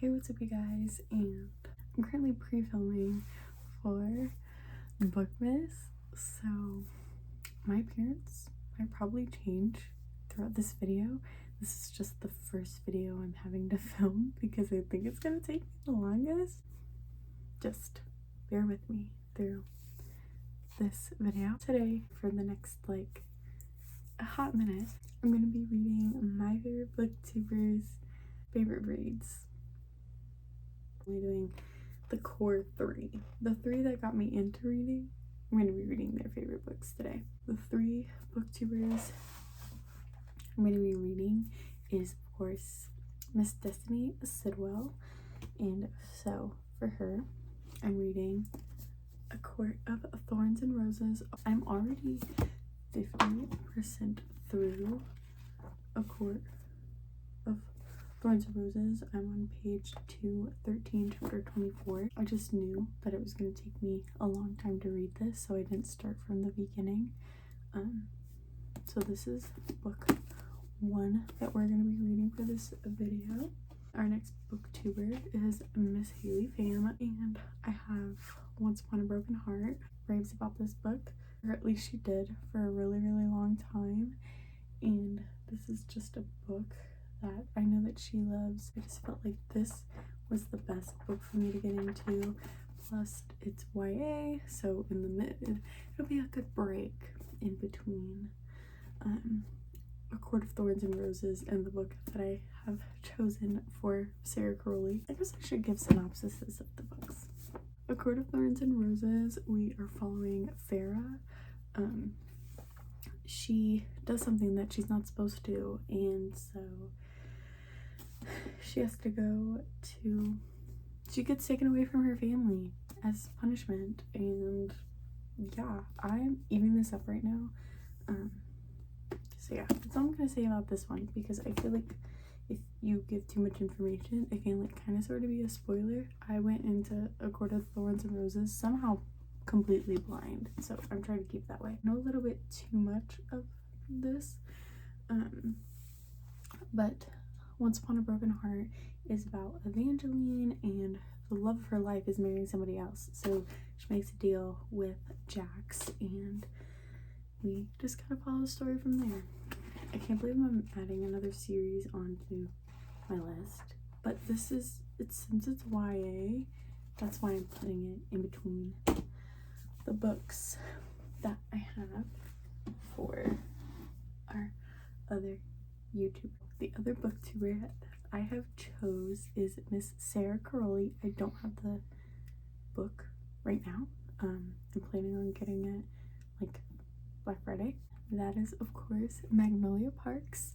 Hey, what's up you guys? And I'm currently pre-filming for bookmas, so my appearance might probably change throughout this video. This is just the first video I'm having to film because I think it's gonna take me the longest. Just bear with me through this video. Today, for the next like a hot minute, I'm gonna be reading my favorite booktubers' favorite reads. I'm doing the core three, the three that got me into reading. I'm going to be reading their favorite books today. The three booktubers I'm going to be reading is, of course, Miss Destiny Sidwell, and so for her I'm reading A Court of Thorns and Roses. I'm already 50% through A Court of Thorns and Roses. I'm on page 213, chapter 24. I just knew that it was going to take me a long time to read this, so I didn't start from the beginning. So this is book one that we're going to be reading for this video. Our next booktuber is Miss Haley Pham, and I have Once Upon a Broken Heart. Raves about this book, or at least she did, for a really long time, and this is just a book that I know that she loves. I just felt like this was the best book for me to get into. Plus, it's YA, so in the mid, it'll be a good break in between A Court of Thorns and Roses and the book that I have chosen for Sarah Crowley. I guess I should give synopsises of the books. A Court of Thorns and Roses, we are following Farah. She does something that she's not supposed to, and so she has to go to, she gets taken away from her family as punishment, and yeah, I'm eating this up right now. So yeah, that's all I'm gonna say about this one, because I feel like if you give too much information, it can like kind of sort of be a spoiler. I went into A Court of Thorns and Roses somehow completely blind, so I'm trying to keep that way. I know a little bit too much of this, but Once Upon a Broken Heart is about Evangeline, and the love of her life is marrying somebody else, so she makes a deal with Jax, and we just kind of follow the story from there. I can't believe I'm adding another series onto my list, but this is, since it's YA, that's why I'm putting it in between the books that I have for our other YouTuber. The other booktuber that I have chose is Miss Sarah Crowley. I don't have the book right now. I'm planning on getting it like Black Friday. That is, of course, Magnolia Parks.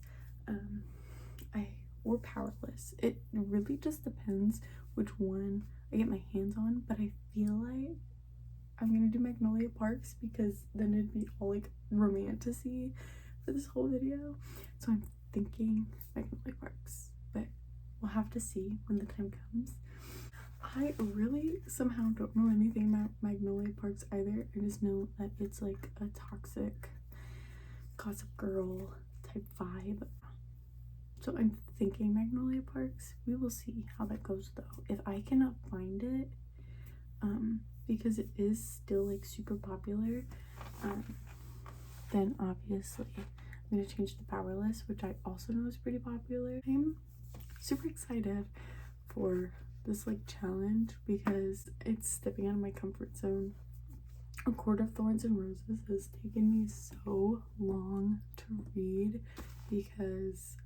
Or Powerless. It really just depends which one I get my hands on, but I feel like I'm gonna do Magnolia Parks because then it'd be all like romantic-y for this whole video. So I'm thinking Magnolia Parks, but we'll have to see when the time comes. I really somehow don't know anything about Magnolia Parks either. I just know that it's like a toxic gossip girl type vibe. So I'm thinking Magnolia Parks. We will see how that goes though. If I cannot find it, because it is still like super popular, then obviously I'm gonna change to Powerless, which I also know is pretty popular. I'm super excited for this like challenge because it's stepping out of my comfort zone. A Court of Thorns and Roses has taken me so long to read because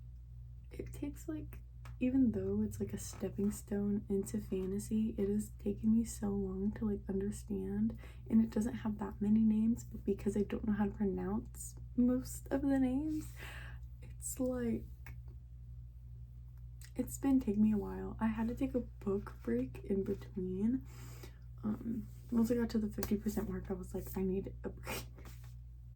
it takes like, even though it's like a stepping stone into fantasy, it has taken me so long to like understand, and it doesn't have that many names, but because I don't know how to pronounce most of the names, it's like, it's been taking me a while. I had to take a book break in between. Once I got to the 50% mark, I was like, I need a break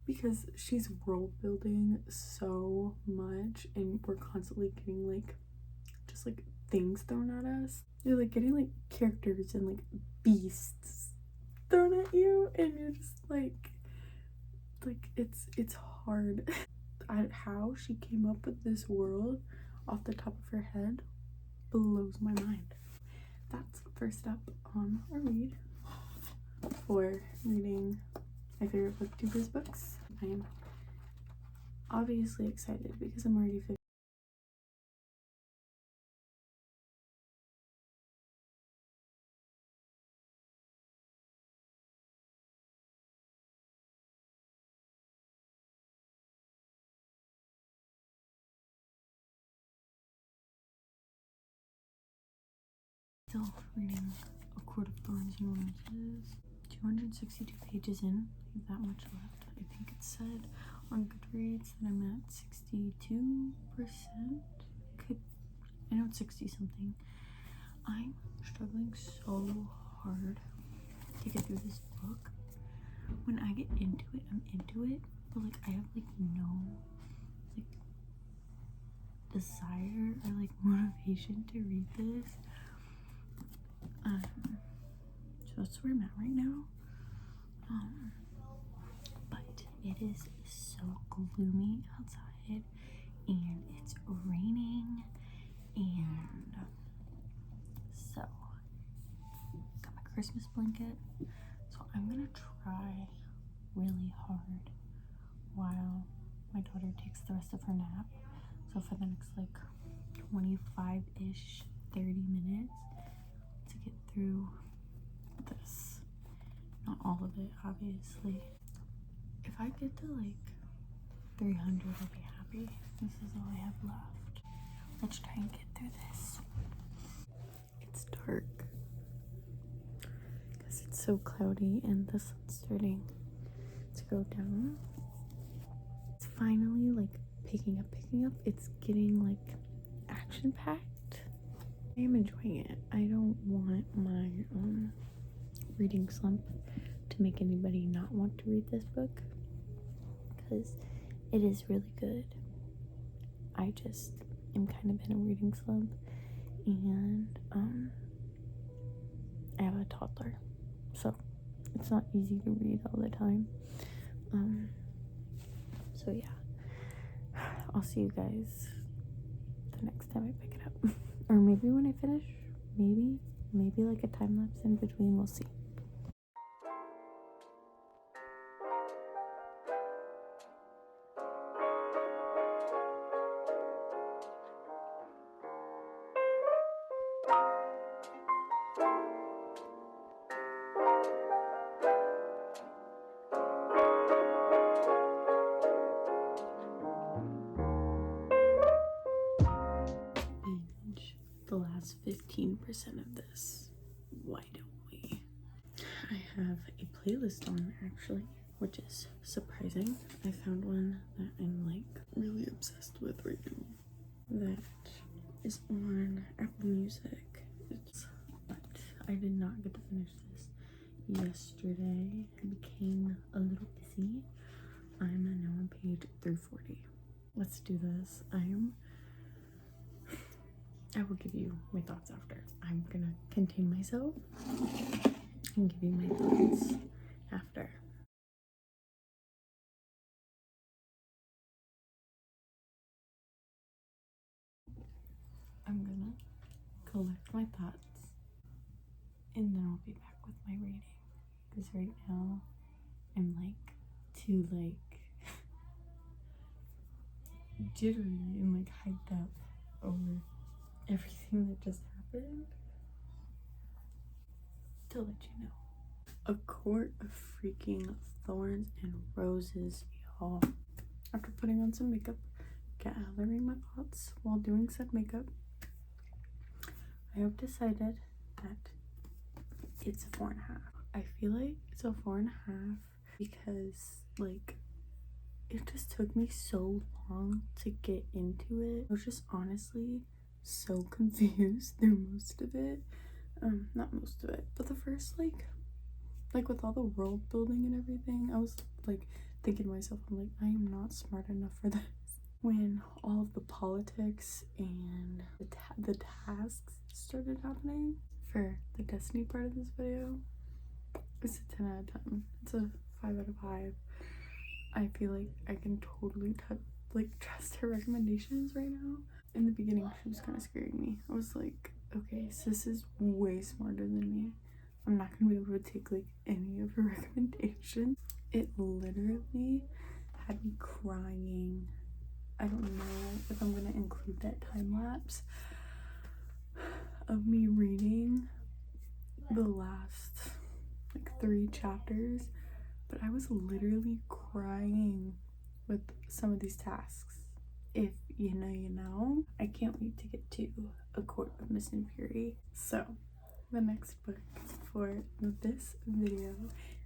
because she's world building so much, and we're constantly getting like just like things thrown at us. You're like getting like characters and like beasts thrown at you, and you're just like it's hard. How she came up with this world off the top of her head blows my mind. that's first up on our read for reading my favorite booktubers books. I am obviously excited because I'm already still reading A Court of Thorns and Roses. 262 pages in. I have that much left. I think it said on Goodreads that I'm at 62%. I know it's 60 something. I'm struggling so hard to get through this book. When I get into it, I'm into it, but like I have like no like desire or like motivation to read this. So that's where I'm at right now. But it is so gloomy outside and it's raining, and so got my Christmas blanket. So I'm gonna try really hard while my daughter takes the rest of her nap. So for the next like 25-ish, 30 minutes to get through this. Not all of it, obviously. If I get to like 300, I'll be happy. This is all I have left. Let's try and get through this. It's dark because it's so cloudy and the sun's starting to go down. It's finally like picking up. It's getting like action packed. I am enjoying it. I don't want my reading slump to make anybody not want to read this book, because it is really good. I just am kind of in a reading slump, and I have a toddler, so it's not easy to read all the time. So yeah, I'll see you guys the next time I pick it up. Or maybe when I finish, maybe like a time lapse in between, we'll see. The last 15% of this. Why don't we? I have a playlist on actually, which is surprising. I found one that I'm like really obsessed with right now. That is on Apple Music. But I did not get to finish this yesterday. I became a little busy. I'm now on page 340. Let's do this. I will give you my thoughts after. I'm gonna contain myself and give you my thoughts after. I'm gonna collect my thoughts and then I'll be back with my reading. Because right now I'm like too like jittery and like hyped up over everything that just happened to let you know. A Court of Freaking Thorns and Roses, y'all. After putting on some makeup, gathering my thoughts while doing said makeup, I have decided that it's a 4.5. I feel like it's a 4.5 because like it just took me so long to get into it. I was just honestly so confused through most of it. Not most of it, but the first like with all the world building and everything, I was like thinking to myself, I'm like, I am not smart enough for this. When all of the politics and the tasks started happening for the destiny part of this video, it's a 10 out of 10. It's a 5 out of 5. I feel like I can totally trust her recommendations right now. In the beginning, she was kind of scaring me. I was like, Okay, so this is way smarter than me. I'm not gonna be able to take like any of her recommendations. It literally had me crying. I don't know if I'm gonna include that time lapse of me reading the last like 3 chapters, but I was literally crying with some of these tasks. If you know, you know. I can't wait to get to A Court of Mist and Fury. So the next book for this video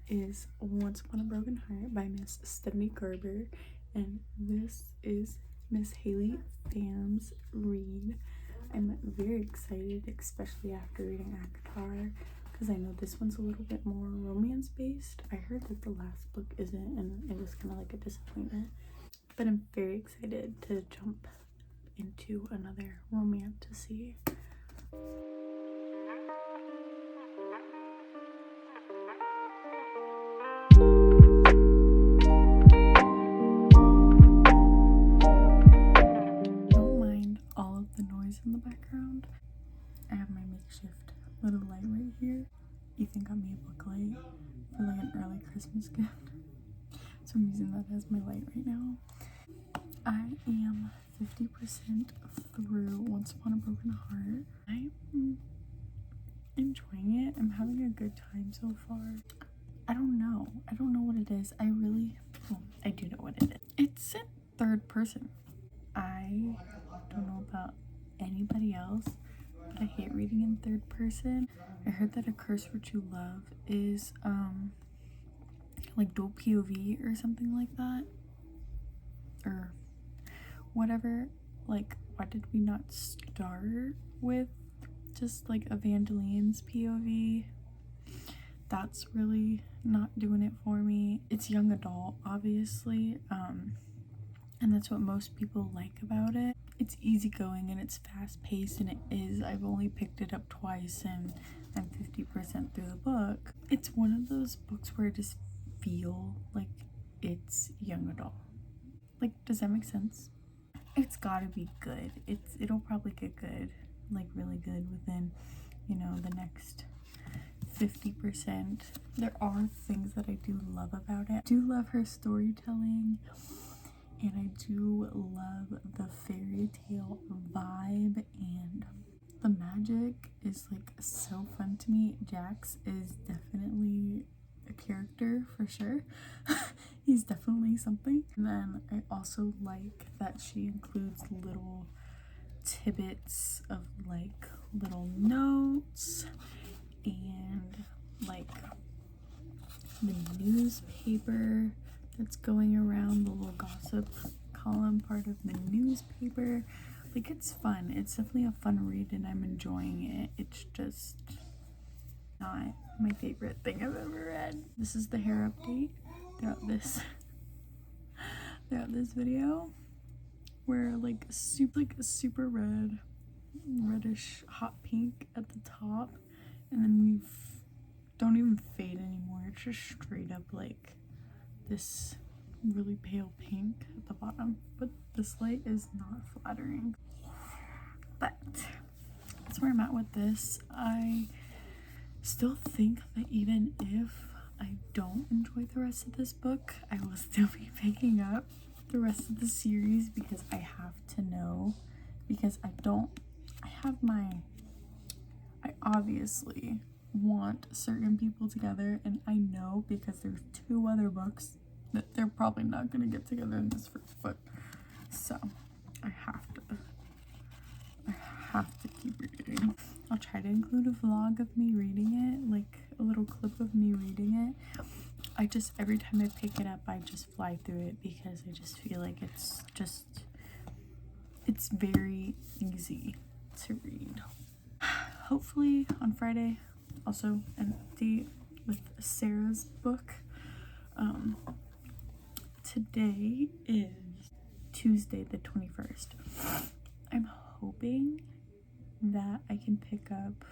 is Once Upon a Broken Heart by Miss Stephanie Garber, and this is Miss Haley Pham's read. I'm very excited, especially after reading ACOTAR, because I know this one's a little bit more romance based. I heard that the last book isn't, and it was kind of like a disappointment, but I'm very excited to jump into another romantasy. Don't mind all of the noise in the background. I have my makeshift little light right here. Ethan got me a book light for like an early Christmas gift, so I'm using that as my light right now. I am 50% through Once Upon a Broken Heart. I'm enjoying it. I'm having a good time so far. I don't know what it is. I do know what it is. It's in third person. I don't know about anybody else, but I hate reading in third person. I heard that A Curse for True Love is like dual POV or something like that, or whatever. Like, why did we not start with just like Evangeline's POV? That's really not doing it for me. It's young adult, obviously, and that's what most people like about it. It's easygoing and it's fast paced, and it is. I've only picked it up twice and I'm 50% through the book. It's one of those books where I just feel like it's young adult. Like, does that make sense? It's gotta be good. It'll probably get good, like really good within, you know, the next 50%. There are things that I do love about it. I do love her storytelling, and I do love the fairy tale vibe, and the magic is like so fun to me. Jax is definitely a character for sure. He's definitely something. And then I also like that she includes little tidbits of like little notes and like the newspaper that's going around, the little gossip column part of the newspaper. Like, it's fun. It's definitely a fun read and I'm enjoying it. It's just not my favorite thing I've ever read. This is the hair update throughout this video, where like super red, reddish hot pink at the top, and then we don't even fade anymore. It's just straight up like this really pale pink at the bottom, but this light is not flattering. But that's where I'm at with this. I still think that even if I don't enjoy the rest of this book, I will still be picking up the rest of the series, because I have to know, because I obviously want certain people together, and I know because there's 2 other books that they're probably not going to get together in this first book. So I have to keep reading. I'll try to include a vlog of me reading it, like a little clip of me reading it. Every time I pick it up, I just fly through it, because I just feel like it's very easy to read. Hopefully on Friday, also an update with Sarah's book. Today is Tuesday the 21st. I'm hoping that I can pick up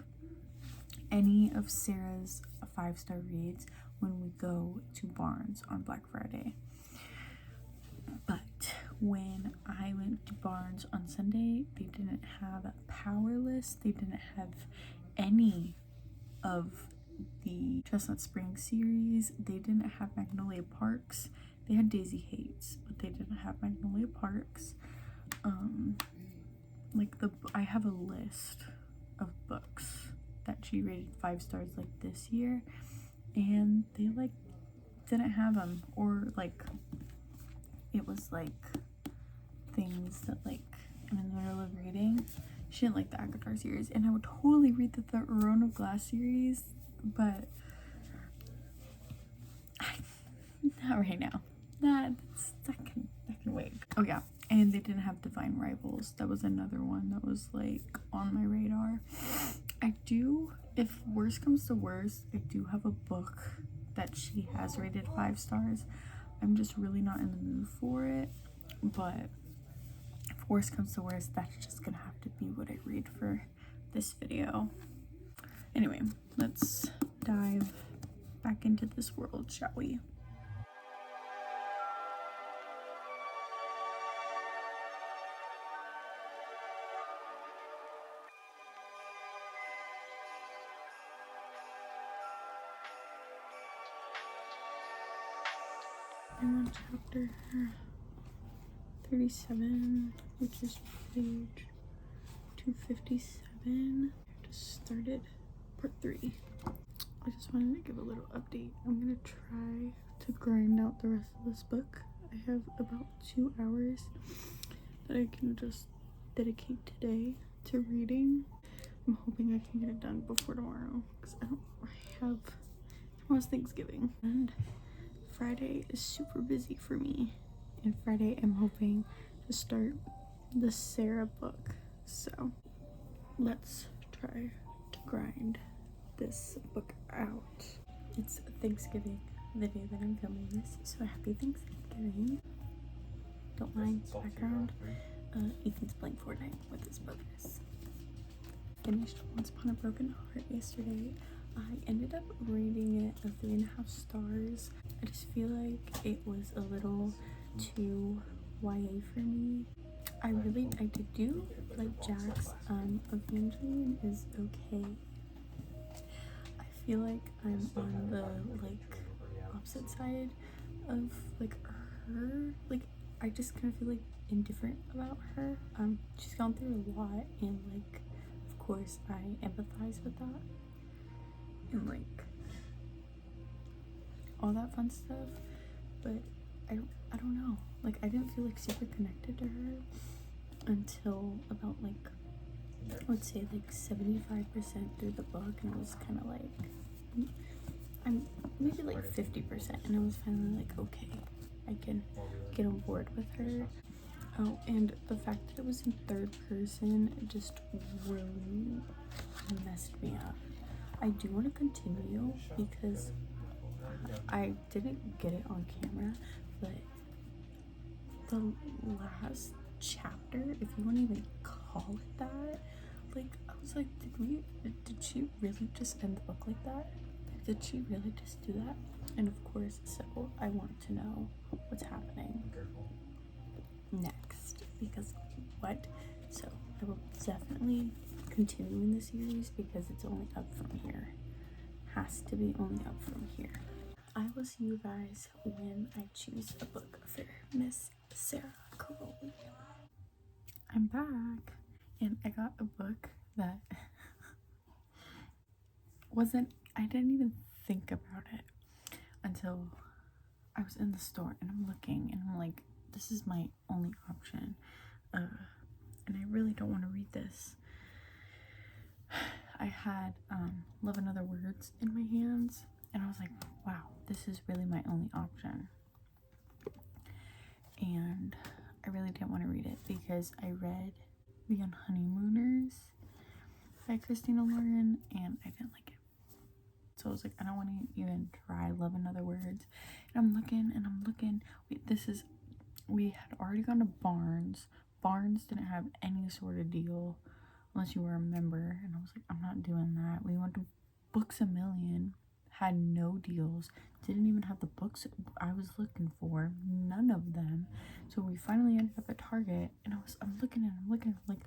any of Sarah's 5-star reads when we go to Barnes on Black Friday. But when I went to Barnes on Sunday, they didn't have Powerless. They didn't have any of the Chestnut Springs series. They didn't have Magnolia Parks. They had Daisy Hates, but they didn't have Magnolia Parks. I have a list of books that she rated 5 stars like this year, and they like didn't have them, or like it was like things that like I'm in the middle of reading. She didn't like the Akatar series, and I would totally read the Throne of Glass series, but not right now. That can wait. Oh yeah, and they didn't have Divine Rivals. That was another one that was like on my radar. I do, if worse comes to worse, I do have a book that she has rated 5 stars. I'm just really not in the mood for it, but if worse comes to worse, that's just gonna have to be what I read for this video. Anyway, let's dive back into this world, shall we? I'm on chapter 37, which is page 257. Just started part 3. I just wanted to give a little update. I'm gonna try to grind out the rest of this book. I have about 2 hours that I can just dedicate today to reading. I'm hoping I can get it done before tomorrow, because I have tomorrow's Thanksgiving, and Friday is super busy for me, and Friday I'm hoping to start the Sarah book, so let's try to grind this book out. It's Thanksgiving, the day that I'm filming this, so happy Thanksgiving. Don't mind the background. Ethan's playing Fortnite with his brothers. Finished Once Upon a Broken Heart yesterday. I ended up rating it 3.5 stars. I just feel like it was a little too YA for me. I did do like Jack's Evangeline is okay. I feel like I'm on the like opposite side of like her. Like I just kind of feel like indifferent about her. She's gone through a lot, and like of course I empathize with that, and like all that fun stuff, but I don't know, like I didn't feel like super connected to her until about like I would say like 75% through the book, and I was kind of like I'm maybe like 50%, and I was finally like, okay, I can get on board with her. Oh, and the fact that it was in 3rd person just really messed me up. I do want to continue because I didn't get it on camera, but the last chapter, if you want to even call it that, like I was like, did she really just end the book like that? Like, did she really just do that? And of course, so I want to know what's happening next, because what? So I will definitely continue in the series because it's only up from here. Has to be only up from here. I will see you guys when I choose a book for Miss Sarah Caroli. I'm back, and I got a book that I didn't even think about it until I was in the store, and I'm looking, and I'm like, this is my only option, and I really don't want to read this. I had Love and Other Words in my hands, and I was like, wow, this is really my only option. And I really didn't want to read it because I read The Honeymooners by Christina Lauren, and I didn't like it. So I was like, I don't want to even try Love and Other Words. And I'm looking. We had already gone to Barnes. Barnes didn't have any sort of deal unless you were a member, and I was like, I'm not doing that. We went to Books A Million, had no deals, didn't even have the books I was looking for, none of them. So we finally ended up at Target, and I'm looking, like,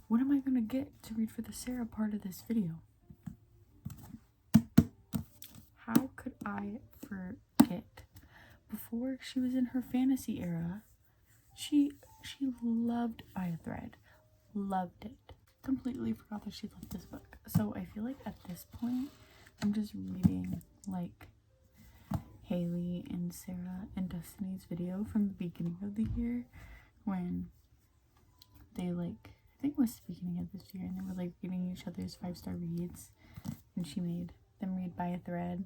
what am I gonna get to read for the Sarah part of this video? How could I forget? Before she was in her fantasy era, she loved By a Thread. Loved it. Completely forgot that she loved this book. So I feel like at this point, I'm just reading like Haley and Sarah and Destiny's video from the beginning of the year, when they like, I think it was the beginning of this year, and they were like reading each other's 5-star reads, and she made them read By a Thread.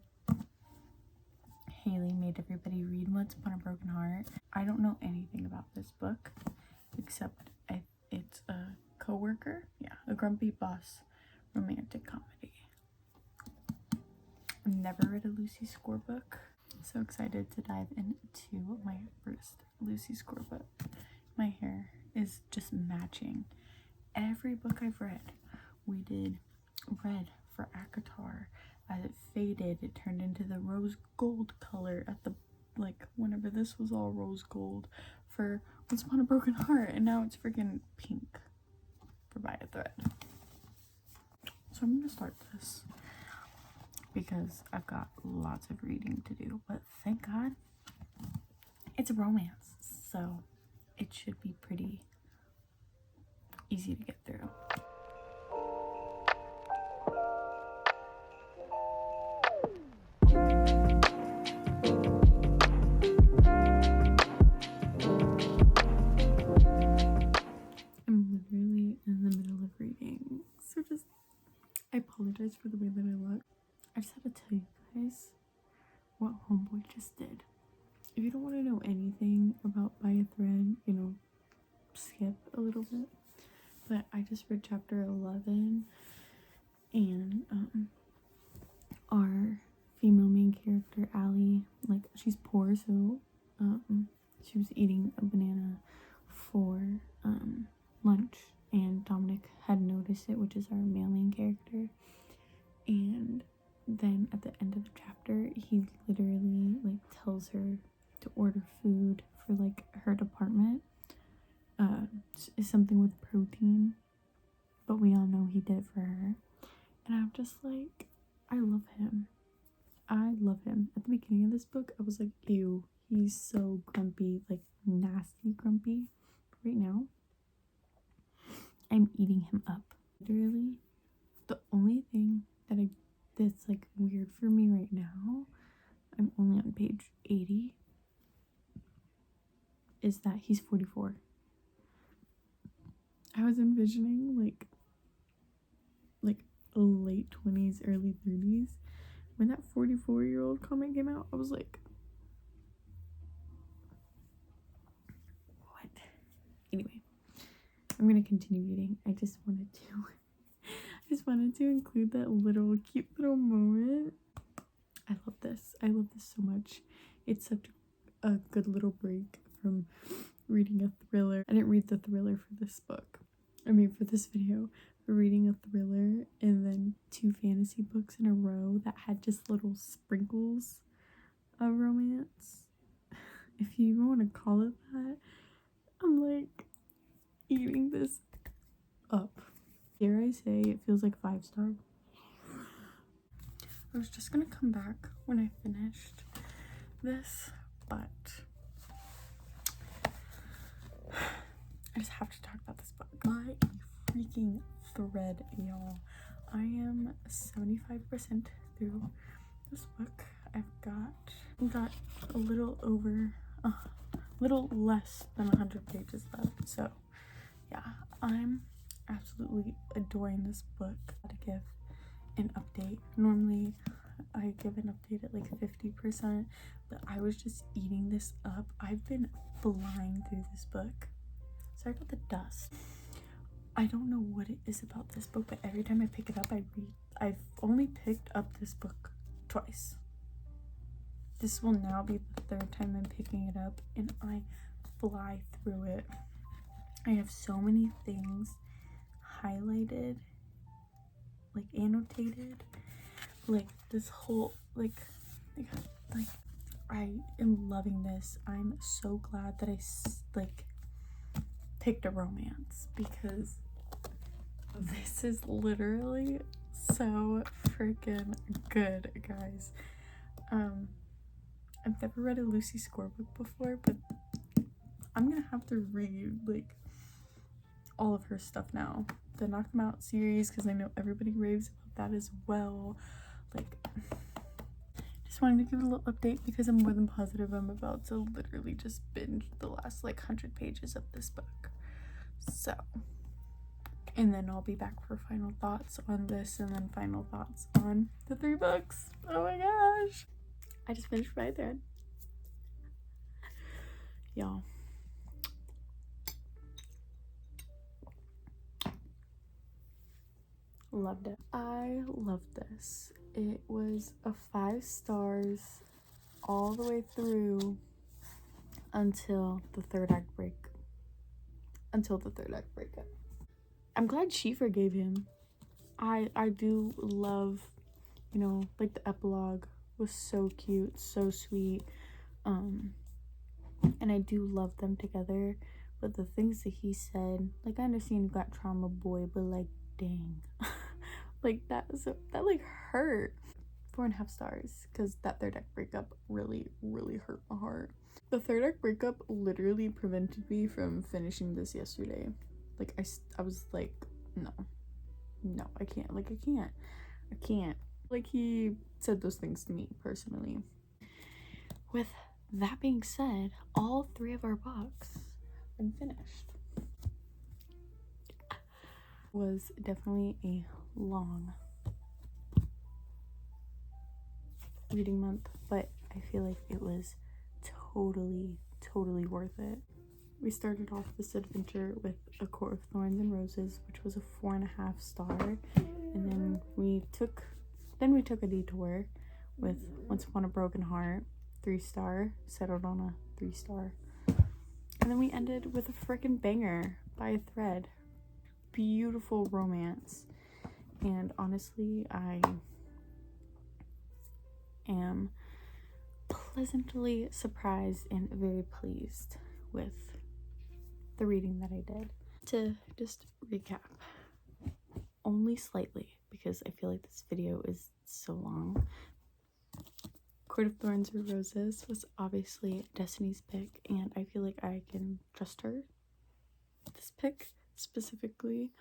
Haley made everybody read Once Upon a Broken Heart. I don't know anything about this book except it's a coworker, a grumpy boss romantic comedy. I've never read a Lucy Score book. So excited to dive into my first Lucy Score book. My hair is just matching every book I've read. We did red for ACOTAR. As it faded, it turned into the rose gold color at the, like, whenever this was all rose gold for Once Upon a Broken Heart, and now it's freaking pink for By a Thread. So I'm gonna start this because I've got lots of reading to do, but thank God it's a romance, so it should be pretty easy to get through. I'm literally in the middle of reading, so I apologize for the way that I look. I just had to tell you guys what Homeboy just did. If you don't want to know anything about By a Thread, skip a little bit. But I just read chapter 11, and our female main character, Allie, like, she's poor, so she was eating a banana for lunch, and Dominic had noticed it, which is our male main character. And then at the end of the chapter, he literally like tells her to order food for like her department. Is something with protein, but we all know he did it for her. And I'm just like, I love him. At the beginning of this book, I was like, ew, he's so grumpy, like nasty grumpy. Right now, I'm eating him up. Literally, the only thing that's like weird for me right now, I'm only on page 80, is that he's 44. I was envisioning like late 20s, early 30s. When that 44-year-old comment came out, I was like, what? Anyway, I'm gonna continue reading. I just wanted to include that cute little moment. I love this so much. It's such a good little break from reading a thriller. I didn't read the thriller for this book. For this video. Reading a thriller and then 2 fantasy books in a row that had just little sprinkles of romance, if you even want to call it that. I'm like eating this up. Dare I say it feels like 5-star. I was just gonna come back when I finished this, but I just have to talk about this book. My freaking thread, y'all. I am 75% through this book. I've got a little less than 100 pages left. So yeah, I'm absolutely adoring this book. To give an update. Normally I give an update at like 50%, but I was just eating this up. I've been flying through this book. Sorry about the dust. I don't know what it is about this book, but every time I pick it up, I read. I've only picked up this book twice. This will now be the 3rd time I'm picking it up, and I fly through it. I have so many things highlighted, like annotated, like this whole like I am loving this. I'm so glad that I like picked a romance, because this is literally so freaking good, guys. I've never read a Lucy Score book before, but I'm gonna have to read like all of her stuff now. The Knock 'Em Out series, because I know everybody raves about that as well. Like, just wanted to give a little update because I'm more than positive I'm about to literally just binge the last like 100 pages of this book. So, and then I'll be back for final thoughts on this, and then final thoughts on the 3 books. Oh my gosh, I just finished By Thread, y'all. Loved it. I loved this. It was a 5 stars all the way through until the third act breakup. I'm glad she forgave him. I do love, you know, like the epilogue was so cute, so sweet. And I do love them together. But the things that he said, like, I understand you got trauma, boy, but like, dang. Like, that like hurt. 4.5 stars, because that third act breakup really hurt my heart. The third act breakup literally prevented me from finishing this yesterday. Like, I was like, no, I can't. Like, I can't. Like, he said those things to me personally. With that being said, all 3 of our books have been finished. It was definitely a long reading month, but I feel like it was totally worth it. We started off this adventure with A Court of Thorns and Roses, which was a 4.5 star, and then we took a detour with Once Upon a Broken Heart, 3 star, settled on a 3 star, and then we ended with a freaking banger, By Thread. Beautiful romance, and honestly, I am pleasantly surprised and very pleased with the reading that I did. To just recap, only slightly, because I feel like this video is so long. Court of Thorns or Roses was obviously Destiny's pick, and I feel like I can trust her. This pick specifically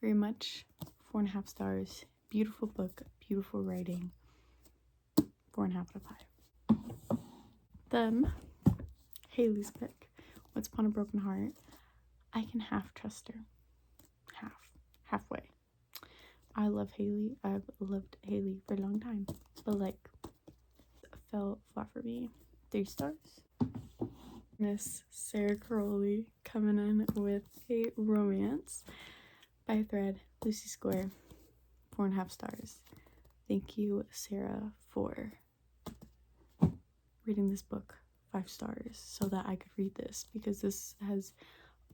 very much. 4.5 stars. Beautiful book, beautiful writing. 4.5 out of 5. Then Haley's pick, Once Upon a Broken Heart. I can half trust her. Halfway. I love Haley. I've loved Haley for a long time, but like, it fell flat for me. 3 stars. Miss Sarah Caroli coming in with a romance. By Thread, Lucy Score, 4.5 stars. Thank you, Sarah, for reading this book 5 stars so that I could read this, because this has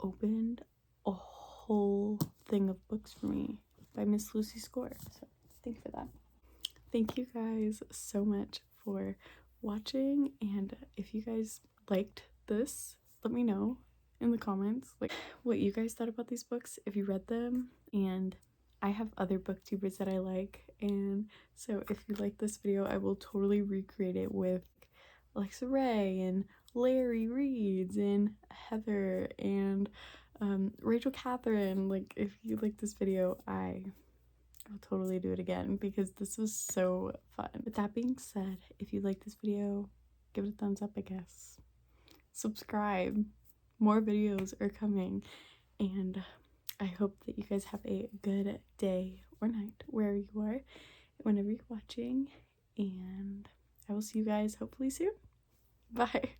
opened a whole thing of books for me by Miss Lucy Score. So thank you for that. Thank you guys so much for watching, and if you guys liked this, let me know in the comments like what you guys thought about these books, if you read them. And I have other booktubers that I like, and so if you like this video, I will totally recreate it with Alexa Ray and Larry Reads and Heather and Rachel Catherine. Like, if you like this video, I'll totally do it again, because this was so fun. With that being said, if you like this video, give it a thumbs up, I guess. Subscribe. More videos are coming, and I hope that you guys have a good day or night wherever you are, whenever you're watching, and I will see you guys hopefully soon. Bye.